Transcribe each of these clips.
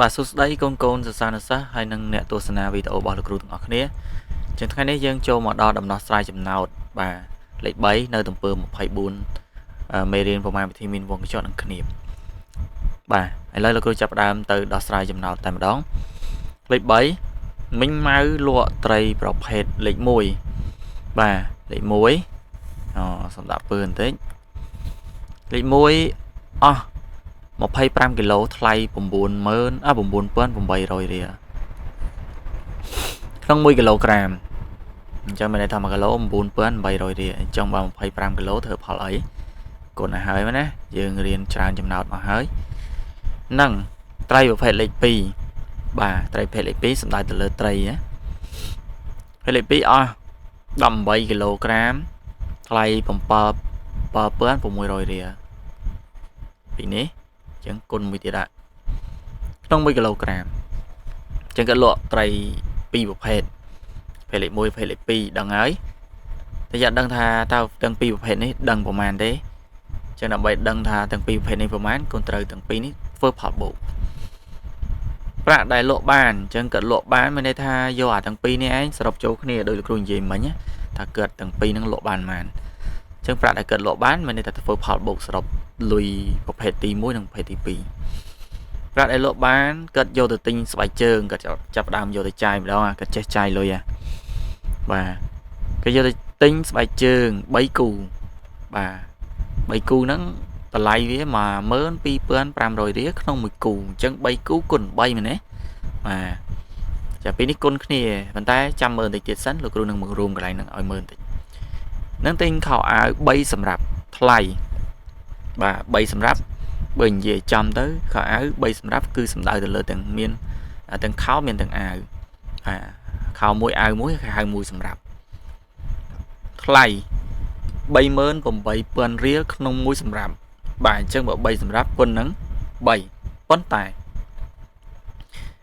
បាទសួស្តីកូនកូនសិស្សានុសិស្សហើយនិងអ្នកទស្សនាវីដេអូរបស់លោកគ្រូទាំងអស់គ្នាចឹងថ្ងៃនេះយើងចូលមកដល់ដំណោះស្រាយចំណោទបាទលេខ3នៅទំពើ24មេរៀនប្រមាណវិធីមានវងកញ្ចក់និងគ្នាបាទឥឡូវលោកគ្រូចាប់ផ្ដើមទៅដោះស្រាយចំណោទតែម្ដងលេខ3មីងម៉ៅលក់ត្រីប្រភេទលេខ1បាទលេខ1សម្រាប់ពើបន្តិចលេខ1អស់25គីឡូថ្លៃ9800រៀលក្នុង1គីឡូក្រាមអញ្ចឹងមានន័យថា1គីឡូ9800រៀលអញ្ចឹងបើ25គីឡូធ្វើផលអីគុណឲ្យហើយណាយើងរៀនច្រើនចំណោទមកហើយនឹងត្រីប្រភេទលេខ2បាទត្រីប្រភេទលេខ2សំដៅទៅលើត្រីណាប្រភេទលេខ2អស់18គីឡូក្រាមថ្លៃ7600រៀលពីនេះចឹងគុណមួយទៀតដាក់ក្នុង1គីឡូក្រាមចឹងក៏លក់ត្រី2ប្រភេទលេខ1ប្រភេទលេខ2ដឹងហើយតែយ៉ាដឹងថាតើទាំងពីរប្រភេទនេះដឹងប្រមាណទេចឹងដើម្បីដឹងថាទាំងពីរប្រភេទនេះប្រមាណកូនត្រូវទាំងពីរនេះធ្វើផលបូកប្រាក់ដែលលក់បានចឹងក៏លក់បានមានន័យថាយកអាទាំងពីរនេះឯងសរុបចូលគ្នាដោយលោកគ្រូនិយាយមិញថាកើតទាំងពីរហ្នឹងលក់បានប៉ុន្មានចឹងប្រាក់ដែលកើតលក់បានមានន័យថាធ្វើផលបូកសរុបលុយប្រភេទទី1និងប្រភេទទី2ប្រាក់ដែលលក់បានគាត់យកទៅទិញស្បែកជើងគាត់ចាប់ដើមយកទៅចាយម្ដងគាត់ចេះចាយលុយបាទគាត់យកទៅទិញស្បែកជើង3គូបាទ3គូហ្នឹងតម្លៃវា12500រៀលក្នុង1គូអញ្ចឹង3គូគុណ3មែនទេបាទចាពីនេះគុណគ្នាប៉ុន្តែចាំមើលបន្តិចទៀតសិនលោកគ្រូនឹងបង្រួមកន្លែងហ្នឹងឲ្យមើលបន្តិចនឹងទិញខោអាវ3សម្រាប់ថ្លៃបាទ3សម្រាប់បើនិយាយចំទៅខោអាវ3សម្រាប់គឺសំដៅទៅលើទាំងមានទាំងខោមានទាំងអាវខោមួយអាវមួយខោមួយសម្រាប់ថ្លៃ38000រៀលក្នុងមួយសម្រាប់បាទអញ្ចឹងបើ3សម្រាប់គុណនឹង3ប៉ុន្តែ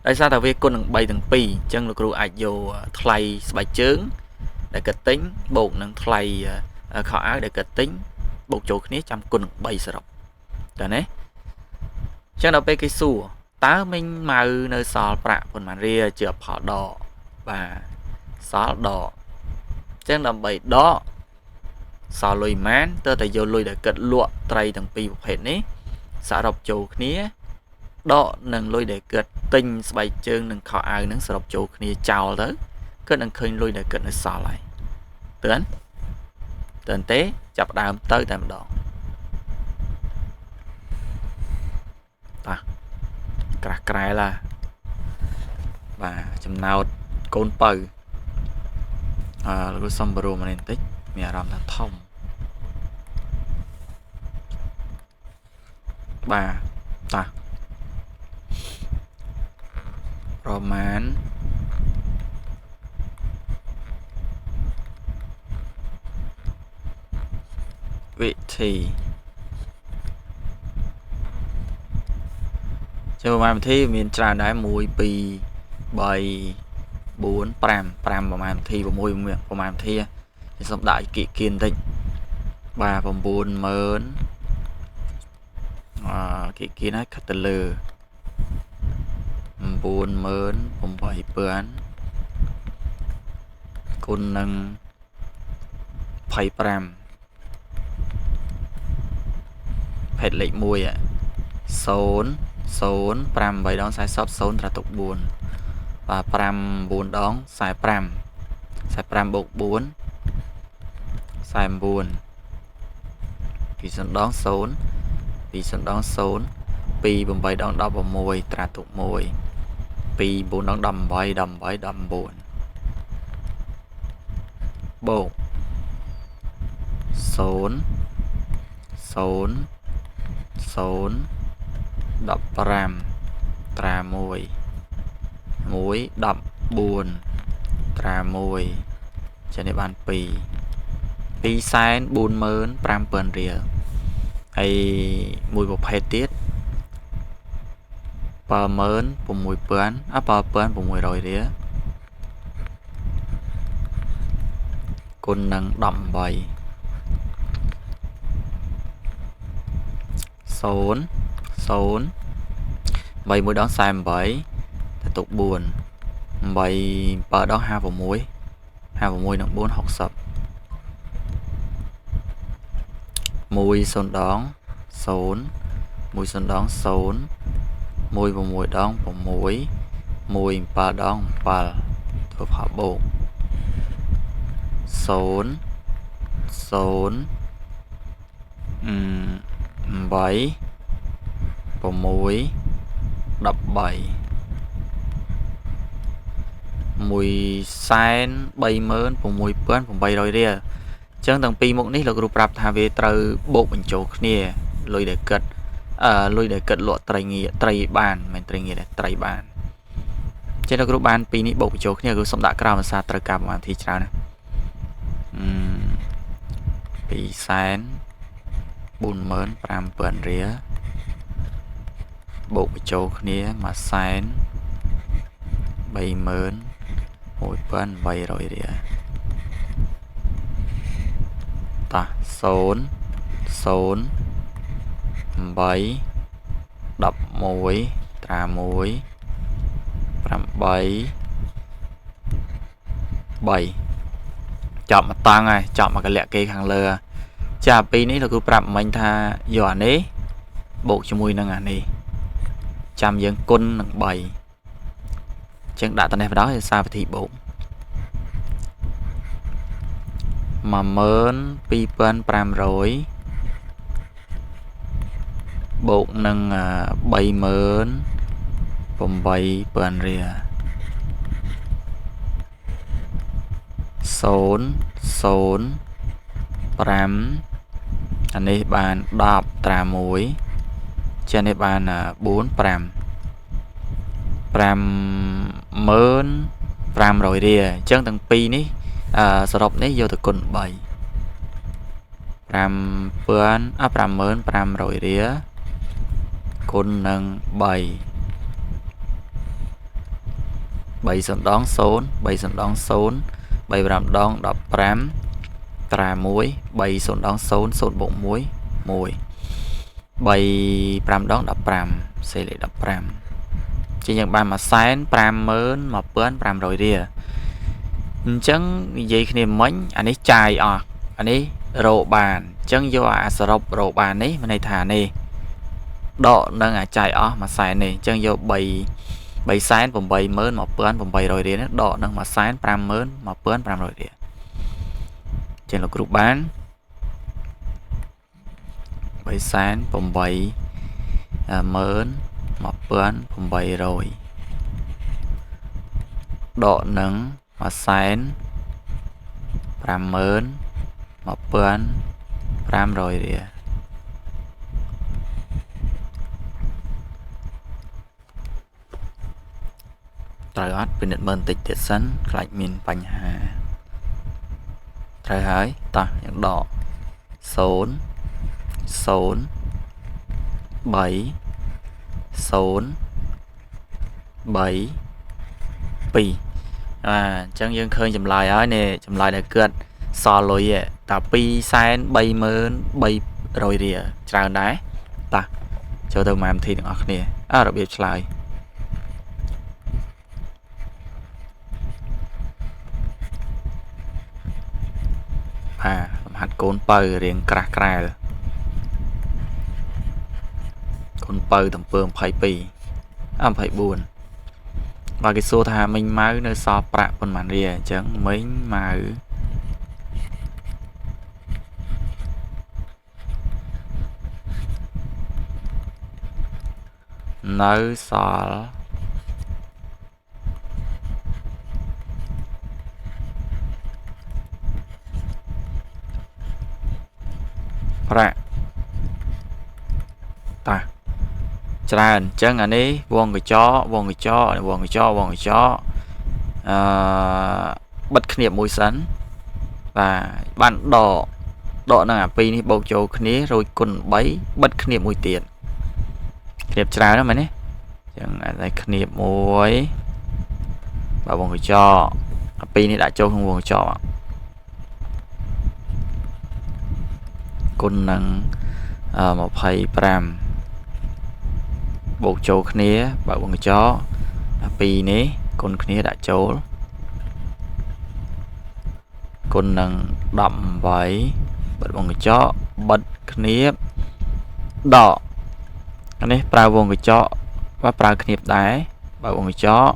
ដោយសារតែវាគុណនឹង3ទាំងពីរអញ្ចឹងលោកគ្រូអាចយកថ្លៃស្បែកជើងដែលគាត់ទិញបូកនឹងថ្លៃខោអាវដែលគាត់ទិញបូកចូលគ្នាចាំគុណនឹង3សរុបតើណាចឹងដល់ពេលគេសួរតើមិញម៉ៅនៅសល់ប្រាក់ប៉ុន្មានរៀលជាផលដកបាទសល់ដកចឹងដើម្បីដកសល់លុយម៉ានទៅតែយកលុយដែលគិតលក់ត្រីទាំងពីរប្រភេទនេះសរុបចូលគ្នាដកនឹងលុយដែលគិតទិញស្បែកជើងនិងខោអាវនឹងសរុបចូលគ្នាចោលទៅគិតនឹងឃើញលុយដែលគិតនៅសល់ហើយទឿនទេចាប់ដើមទៅតែម្ដងតាក្រាស់ក្រែលបាទចំណោទកូនបើលោកសុំបរោមនេះបន្តិចមានអារម្មណ៍ថាធំបាទតាប្រមាណវិធីចូលប្រមាណវិធីមានច្រើនដែរ1 2 3 4 5 5ប្រមាណវិធី6ប្រមាណវិធីខ្ញុំសូមដាក់គៀកគៀនបន្តិចបាទ90000គៀកគៀនហើយខិតទៅលើ98000គុណនឹង25ភេទលេខ1 0 0 5 8ដង40 0ត្រាទុក4បាទ5 4ដង45 45បូក4 49 2 0ដង0 2 0ដង0 2 8ដង16ត្រាទុក1 2 4ដង18 18 19បូក0 0 0 15ត្រា1 1 14ត្រា1ចានេះបាន2 2,45000រៀលហើយមួយប្រភេទទៀត76000រៀលគុណនឹង18 0 0 3 1 đón sai 7 tiếp tục 4 7 7 đón 2 vào muối 2 vào muối nâng 4 60 mùi son đón 0 mùi son đón 0 mùi vào muối đón vào muối mùi 3 đón 3 thuộc hợp bộ 0 0 7 vào muối đập 7 mùi xanh bay mớn vào mùi bớn vào 7 rồi đi chẳng thằng pi một ní là group rap thà về từ bộ mình chỗ nè lùi để cất lộ trai bàn mình trai nghĩa là trai bàn trên là group ban pi ní bộ chỗ nè group sống đã cao mà xa trai cao mà thì sao nè pi xanh bùn mớn pram bẩn ría bộ chỗ nè mà xanh bay mớn mùi bớn bay rồi đi ta 0 0 7 đập muối trà muối 7 7 chọn mà tăng này chọn mà cái lẹ cây hàng lừa chà pi ní là cứ prap mình tha giỏ nế bộ cho mùi nâng đi chăm dân côn nâng 7 chẳng đã tận này vào đó thì sao thì 4 mà mớn pi bên pram rồi bộ nâng 7 mớn vòng 7 bên rìa 0 0 pram anh ấy bàn đọc trà muối trên đây bàn 4 pram pram mớn pram rồi rìa chân thằng pi ní sơ đọc này vô từ côn 7 pram bướn pram mớn pram rồi ría côn nâng 7 7 sân đón xốn 7 sân đón xốn 7 pram đón đọc pram trà muối 7 sân đón xốn xốn bụng muối mùi 7 pram đón đọc pram sẽ lại đọc pram chỉ nhận bàn mà sáng pram mớn mà bướn pram rồi ría chẳng gì khi mình anh ấy chai anh ấy rộ bàn chẳng do sờ rộ bàn ấy mà này thả này độ nâng chai mà xài này chẳng do 7 sáng vòng 7 mớn một bướn vòng 7 rồi đi độ nâng mà sáng pram mớn một bướn pram rồi đi trên là group bán 7 sáng vòng 7 mớn một bướn vòng 7 rồi độ nâng mà sáng pram mớn một bướn pram rồi đi trời ơi bên định mơn tịch tiệt sân lại miền bánh hà trời hỡi ta những đỏ 0 0 7 0 7 pi chẳng dân khơi chùm lại ấy nè chùm lại để cơn so lối ta pi sáng 7 mớn 7 rồi đi chào đá ta cho tôi làm thì được nè đặc biệt lại hạt côn pơ riêng cra côn pơ tầm phương phải pi phải buồn và cái số thà mình máu nơi so bạc con màn rìa chẳng mấy máu nơi so bạc ta tràn chẳng anh ấy vòng người chó bật khniệp mùi sắn và bạn đỏ là pi bầu châu khné rồi còn bấy bật khniệp mùi tiền khniệp trà đó mà nè chẳng là khniệp mùi và vòng người cho pi này đã châu không vòng cho con nắng một pram បូកចូលគ្នាបើវងកញ្ចក់2នេះគុណគ្នាដាក់ចូលគុណនឹង18បើវងកញ្ចក់បិទគ្នាដកនេះប្រើវងកញ្ចក់vàប្រើគ្នាដែរបើវងកញ្ចក់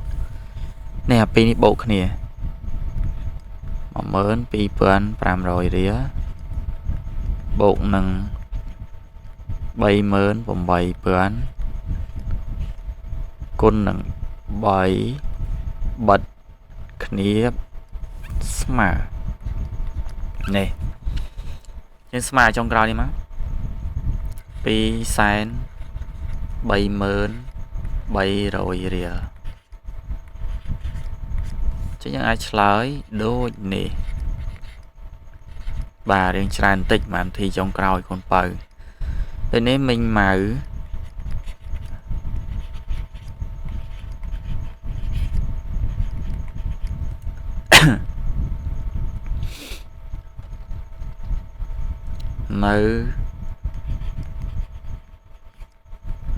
នេះអាពីរនេះបូកគ្នា 12500 រៀលបូកនឹង38000គុណនឹង3បិទគ្នាស្មើនេះយើងស្មើចុងក្រោយនេះមក230,300 រៀលចឹងយើងអាចឆ្លើយដូចនេះបាទរៀងច្រើនបន្តិចប្រហែលនាទីចុងក្រោយកូនបើពេលនេះមិញម៉ៅ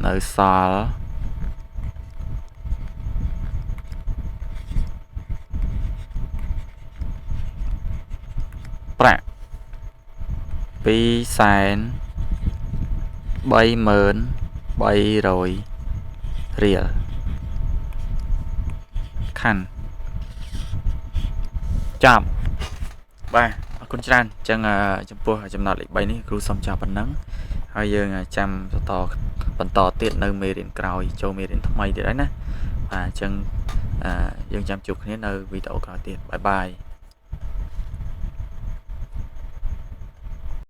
នៅសល់ប្រាក់230,300 រៀលខាន់ចាប់បាទអរគុណច្រើនអញ្ចឹងចំពោះចំណុចលេខ3នេះគ្រូសូមចាប់ប៉ុណ្ណឹងហើយយើងចាំបន្តទៀតនៅមេរៀនក្រោយចូលមេរៀនថ្មីទៀតហើយណាបាទអញ្ចឹងយើងចាំជួបគ្នានៅវីដេអូក្រោយទៀតបាយបាយ